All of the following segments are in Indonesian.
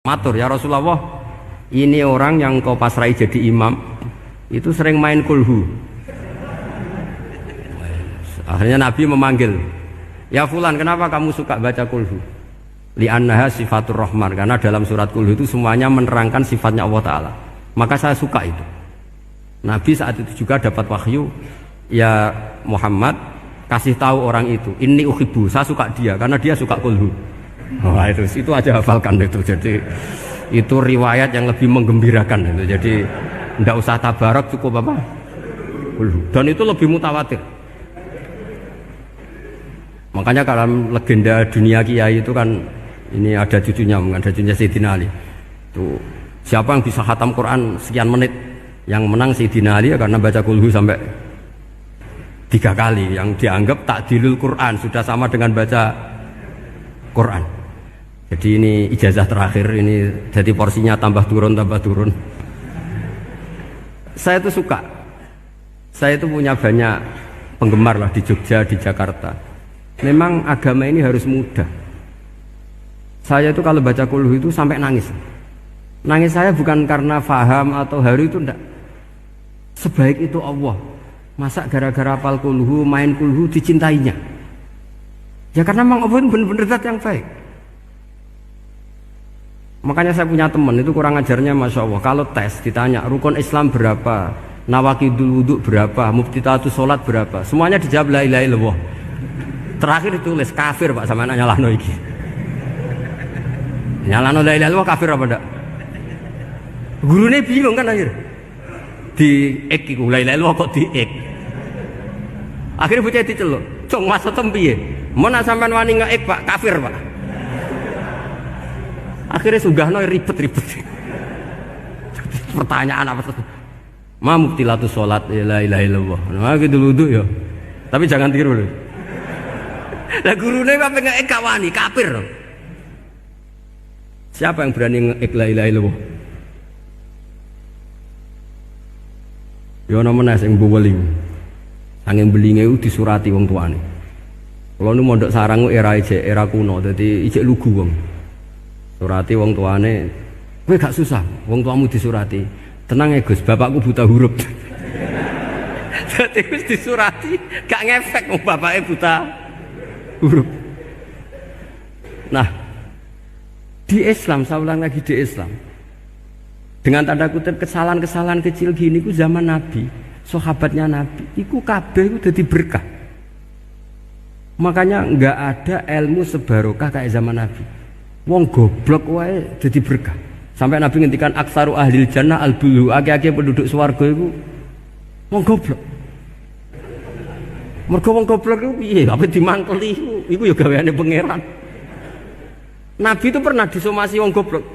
Matur, ya Rasulullah, ini orang yang kau pasrai jadi imam itu sering main kulhu. Akhirnya Nabi memanggil, ya Fulan, kenapa kamu suka baca kulhu? Li'annaha sifatur rahman, karena dalam surat kulhu itu semuanya menerangkan sifatnya Allah Ta'ala. Maka saya suka itu. Nabi saat itu juga dapat wahyu, ya Muhammad, kasih tahu orang itu, inni uhibbu, saya suka dia karena dia suka kulhu. Wah, itu aja hafalkan itu. Jadi itu riwayat yang lebih menggembirakan itu. Jadi tidak usah tabarak, cukup apa? Kulhu. Dan itu lebih mutawatir. Makanya dalam legenda dunia kiai itu kan ini ada cucunya Sayyidina Ali. Itu siapa yang bisa khatam Quran sekian menit, yang menang Sayyidina Ali ya, karena baca kulhu sampai 3 kali, yang dianggap takdilul Quran, sudah sama dengan baca Quran. Jadi ini ijazah terakhir, ini jadi porsinya tambah turun. Saya itu suka, saya itu punya banyak penggemar lah di Jogja, di Jakarta. Memang agama ini harus mudah. Saya itu kalau baca kulhu itu sampai nangis. Nangis saya bukan karena faham atau haru, itu enggak. Sebaik itu Allah, masa gara-gara hafal kulhu, main kulhu dicintainya? Ya karena memang Allah itu benar-benar zat yang baik. Makanya saya punya teman itu kurang ajarnya, Masya Allah, kalau tes ditanya rukun Islam berapa, nawakidul wudhu berapa, muftitatus sholat berapa, semuanya dijawab la ilaha illallah. Terakhir ditulis kafir Pak, sama anak nyalano iki. Nyalano la ilaha illallah kafir apa enggak? Gurunya bingung kan akhir. Di ek iku la ilaha illallah kok di ek. Akhirnya bocah diceluk, "Cung maksud piye? Mun sampean wani ngeek Pak, kafir Pak." Akhirnya sugahno ribet-ribet. Pertanyaan apa tuh? Ma mubtilatus sholat la ilaha illallah. Nah gitu wudu ya. Tapi jangan tiru loh. Lah gurune apa ngeek kawani kafir. Siapa yang berani ngeek la ilaha illallah? Ya ana meneh sing mbuweling. Angin belinge itu disurati wong tuane. Kalau nu mondok sarang era kuno, jadi ijek lugu wong. Surati wong tuane, kowe gak susah, wong tuamu disurati. Tenang ya Gus, bapakku buta huruf. Jadi Gus disurati, gak ngefek wong bapaknya buta huruf. Nah, di Islam, saya ulang lagi di Islam, dengan tanda kutip kesalahan-kesalahan kecil gini ku zaman Nabi, sahabatnya Nabi, iku kabeh itu jadi berkah. Makanya nggak ada ilmu sebarokah kayak zaman Nabi. Wong goblok wae jadi berkah. Sampai Nabi ngendikan aksaru ahlil jannah al-bulu, akeh-akeh penduduk swarga iku wong goblok. Mergo wong goblok iku piye? Apa dimangkeli iku ya gaweane pangeran. Nabi itu pernah disomasi wong goblok.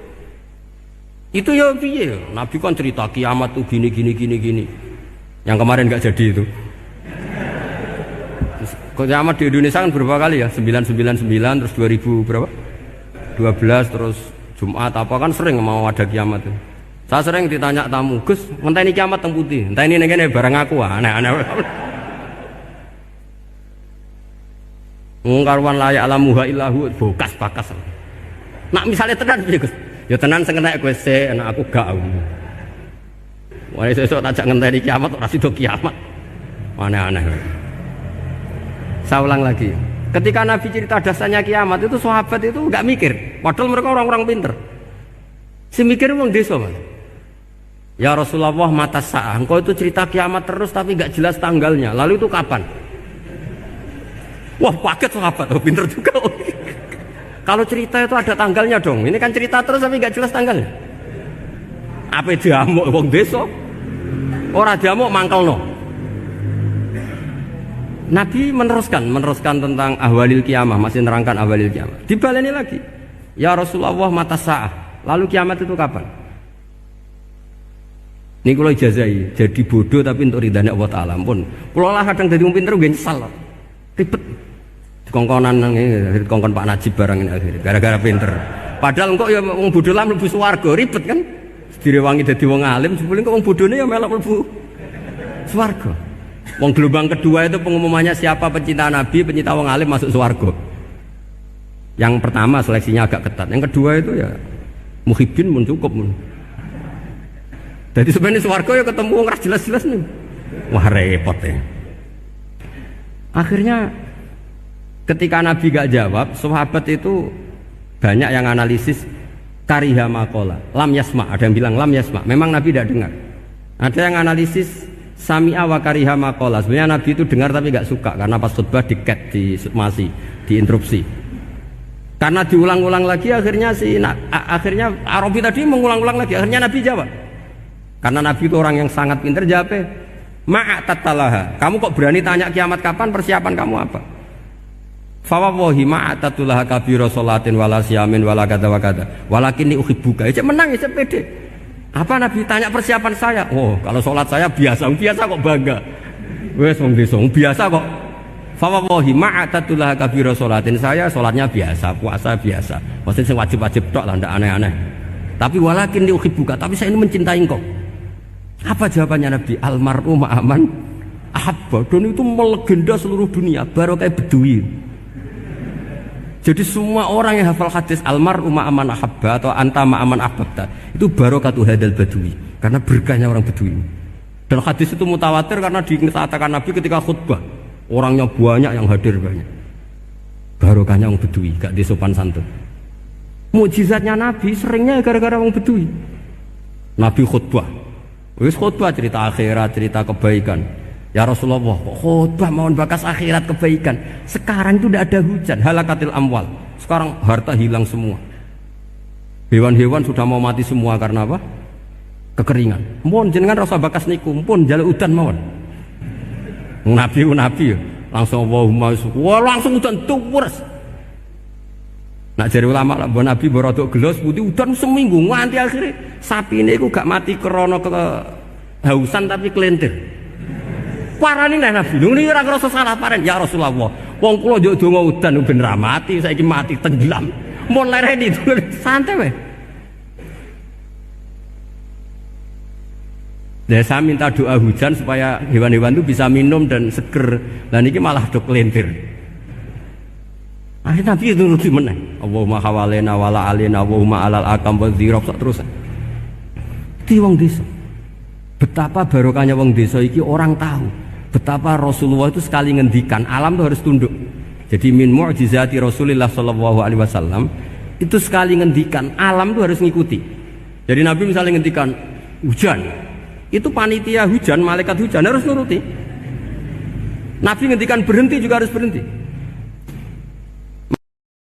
Itu ya piye? Nabi kan cerita kiamat tuh gini. Yang kemarin nggak jadi itu. Terus kiamat di Indonesia kan berapa kali ya? 999 terus 2000 berapa? 12 terus Jumat apa kan sering mau ada kiamat itu. Saya sering ditanya tamu, Gus, ngenteni kiamat teng putih. Entah ini ngene barang aku aneh-aneh. Ngkarwan layak alamuha illahu bokas bakas. Nak misalnya tenan piye Gus? Ya tenan sing enek kowe sik, enak aku gak. Wah sesuk tajak ngenteni kiamat ora sida kiamat. Aneh-aneh. Saya ulang lagi. Ketika Nabi cerita dasarnya kiamat itu sahabat itu nggak mikir, padahal mereka orang-orang pinter. Si mikir wong desa Mas. Ya Rasulullah mata sa'ah, engkau itu cerita kiamat terus tapi nggak jelas tanggalnya. Lalu itu kapan? Wah kaget sahabat, oh pinter juga. Kalau cerita itu ada tanggalnya dong. Ini kan cerita terus tapi nggak jelas tanggalnya. Apa diamuk wong desa? Ora diamuk mangkelno. Nabi meneruskan tentang ahwalil kiamah, masih nerangkan ahwalil kiamah. Dibaleni lagi. Ya Rasulullah mata sa'ah. Lalu kiamat itu kapan? Ini kalau ijazai, jadi bodoh tapi untuk ridhanya Allah Ta'ala. Ampun. Kalau lah kadang jadi wong pinter gue nyesal. Ribet. Dikongkonan dikongkon Pak Najib barang ini akhirnya. Gara-gara pinter. Padahal engkau ya wong bodoh lah mlebu swarga, ribet kan? Direwangi dadi wong alim, sebelum kok wong bodone ya melok mlebu swarga. Wong gelombang kedua itu pengumumannya siapa pencinta Nabi, pencinta wong alim masuk swarga. Yang pertama seleksinya agak ketat, yang kedua itu ya Muhibbin mun cukup mun. Jadi sebenarnya swarga ya ketemu wong ra jelas-jelas nih. Wah repot ya. Akhirnya ketika Nabi gak jawab, sahabat itu banyak yang analisis kariha maqala, lam yasma, ada yang bilang lam yasma, memang Nabi tidak dengar. Ada yang analisis sami'a wa kariha maqala, sebenarnya Nabi itu dengar tapi gak suka karena pas khutbah di-cut, masih diinterupsi. Karena diulang-ulang lagi akhirnya akhirnya Arabi tadi mengulang-ulang lagi, akhirnya Nabi jawab. Karena Nabi itu orang yang sangat pintar, jawabnya ma'atatalaha, kamu kok berani tanya kiamat kapan, persiapan kamu apa? Fawawahi ma'atatulaha kabira sholatin wala siyamin wala kata wa kata walakinni uhibbuka. Ya menang ya pede. Apa Nabi tanya persiapan saya? Oh kalau sholat saya biasa kok bangga. Wes wong desa biasa kok. Fawawahi ma'atatulaha kabira sholatin, saya sholatnya biasa, puasa biasa. Maksudnya yang wajib-wajib tok lah, ndak aneh-aneh. Tapi walakinni uhibbuka, tapi saya ini mencintai engkau. Apa jawabannya Nabi? Almar'u ma'aman ahabba. Dan itu melegenda seluruh dunia, baru kayak Bedui. Jadi semua orang yang hafal hadis almar'u ma'aman ahabba atau anta ma'aman ahbabta, itu barokatu hadal Badui, karena berkahnya orang Bedui. Dan hadis itu mutawatir karena dikatakan Nabi ketika khutbah, orangnya banyak yang hadir banyak. Barokahnya orang Bedui, gak disopan santun. Mukjizatnya Nabi seringnya gara-gara orang Bedui. Nabi khutbah, wis khutbah cerita akhirat, cerita kebaikan. Ya Rasulullah, khutbah mohon bakas akhirat kebaikan. Sekarang itu tidak ada hujan, halakatil amwal. Sekarang harta hilang semua. Hewan-hewan sudah mau mati semua karena apa? Kekeringan. Mohon jenengan rasa bakas niku, pun jaluk udan mohon. Nabi langsung Allahumma wah langsung udan tuwers. Nak jari ulama lah, Nabi berodok gelos putih udan seminggu nganti akhirnya sapi ini aku gak mati krono kehausan tapi kelentir. Parani nih Nabi, ini orang rasa salah paren. Ya Rasulullah, wong kula njuk donga udan ben ra mati, saiki mati tenggelam. Mun lereni itu santai weh. Dan saya minta doa hujan supaya hewan-hewan itu bisa minum dan seger. Dan ini malah dok kelentir. Akhirnya Nabi itu nuruti meneng. Allahumma hawalena wala alena Allahumma alal akam wa dzirab terus. Di wong desa. Betapa barokahnya wong desa iki orang tahu. Betapa Rasulullah itu sekali ngendikan alam itu harus tunduk. Jadi min mu'jizati Rasulullah sallallahu alaihi wasallam itu sekali ngendikan alam itu harus ngikuti. Jadi Nabi misalnya ngendikan hujan, itu panitia hujan, malaikat hujan harus nuruti. Nabi ngendikan berhenti juga harus berhenti.